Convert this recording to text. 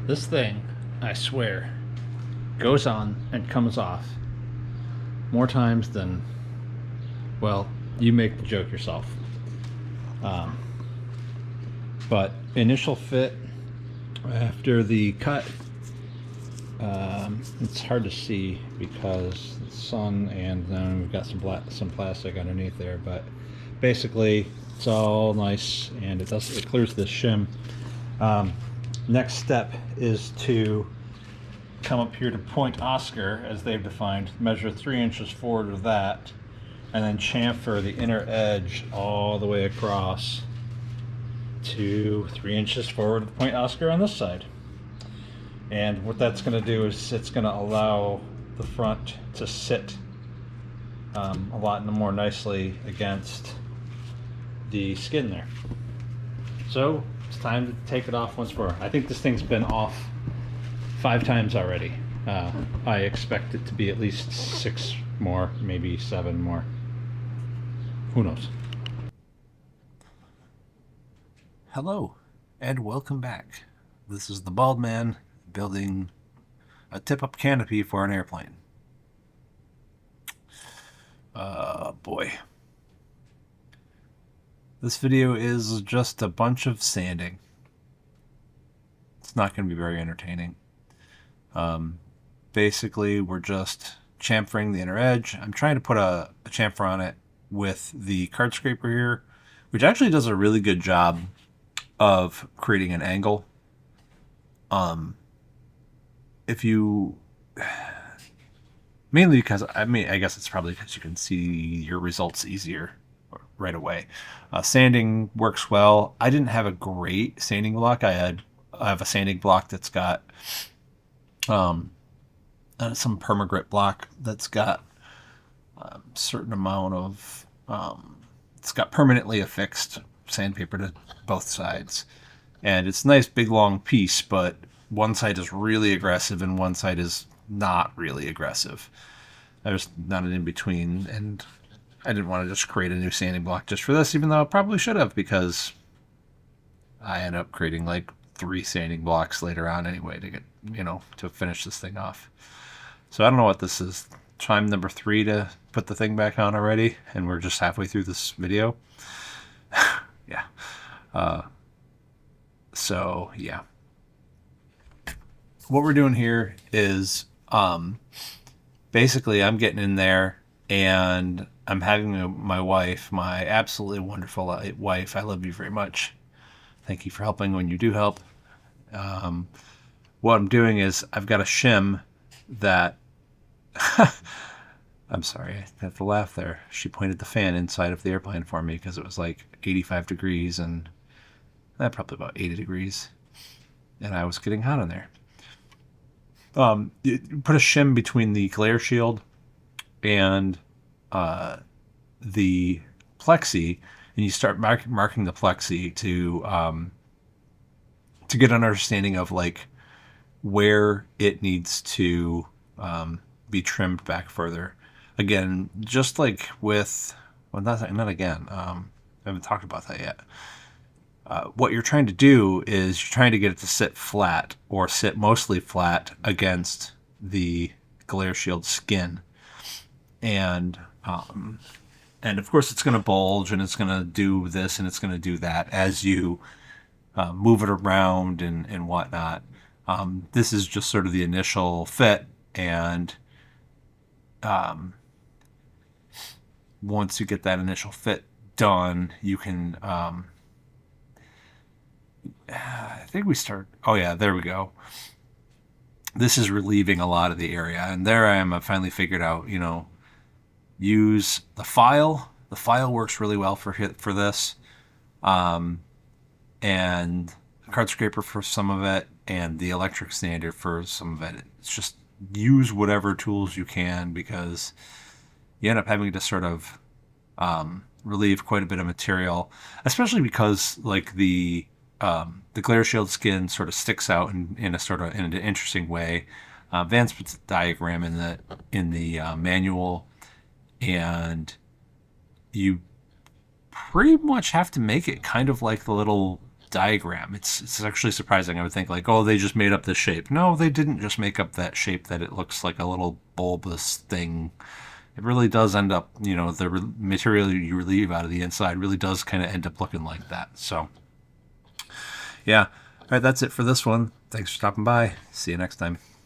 This thing, I swear, goes on and comes off more times than, well, you make the joke yourself. Um, but initial fit after the cut, it's hard to see because the sun, and then we've got some plastic underneath there. But basically, it's all nice, and it clears the shim. Um, Next step is to come up here to point Oscar, as they've defined, measure 3 inches forward of that, and then chamfer the inner edge all the way across to 3 inches forward of the point Oscar on this side. And what that's going to do is it's going to allow the front to sit a lot more nicely against the skin there. So it's time to take it off once more. I think this thing's been off 5 times already. I expect it to be at least 6 more, maybe 7 more. Who knows? Hello, and welcome back. This is the Bald Man building a tip-up canopy for an airplane. Boy. This video is just a bunch of sanding. It's not going to be very entertaining. Basically, we're just chamfering the inner edge. I'm trying to put a chamfer on it with the card scraper here, which actually does a really good job of creating an angle. If you, mainly because, I guess it's probably because you can see your results easier right away. Sanding works well. I didn't have a great sanding block. I have a sanding block that's got some permagrip block that's got a certain amount of it's got permanently affixed sandpaper to both sides, and it's a nice big long piece, but one side is really aggressive and one side is not really aggressive. There's not an in-between, and I didn't want to just create a new sanding block just for this, even though I probably should have, because I ended up creating like 3 sanding blocks later on anyway to get, to finish this thing off. So I don't know what this is. Time number 3 to put the thing back on already, and we're just halfway through this video. Yeah. So yeah. What we're doing here is basically I'm getting in there and I'm having my wife, my absolutely wonderful wife, I love you very much. Thank you for helping when you do help. What I'm doing is I've got a shim that I'm sorry, I have to laugh there. She pointed the fan inside of the airplane for me because it was like 85 degrees and probably about 80 degrees. And I was getting hot in there. You put a shim between the glare shield and the plexi, and you start marking the plexi to get an understanding of like where it needs to be trimmed back further. Again, just like with, well, not again. I haven't talked about that yet. What you're trying to do is you're trying to get it to sit flat or sit mostly flat against the glare shield skin. And of course it's going to bulge and it's going to do this and it's going to do that as you move it around and whatnot. This is just sort of the initial fit, and once you get that initial fit done, you can I think we start. Oh yeah, there we go. This is relieving a lot of the area, and there I am. I finally figured out, use the file. The file works really well for this, and the card scraper for some of it, and the electric sander for some of it. It's just use whatever tools you can, because you end up having to sort of relieve quite a bit of material, especially because like the glare shield skin sort of sticks out in an interesting way. Vance puts a diagram in the manual, and you pretty much have to make it kind of like the little diagram. It's actually surprising. I would think like, oh, they just made up this shape. No, they didn't just make up that shape that it looks like a little bulbous thing. It really does end up, you know, the material you relieve out of the inside really does kind of end up looking like that. So, yeah. All right, that's it for this one. Thanks for stopping by. See you next time.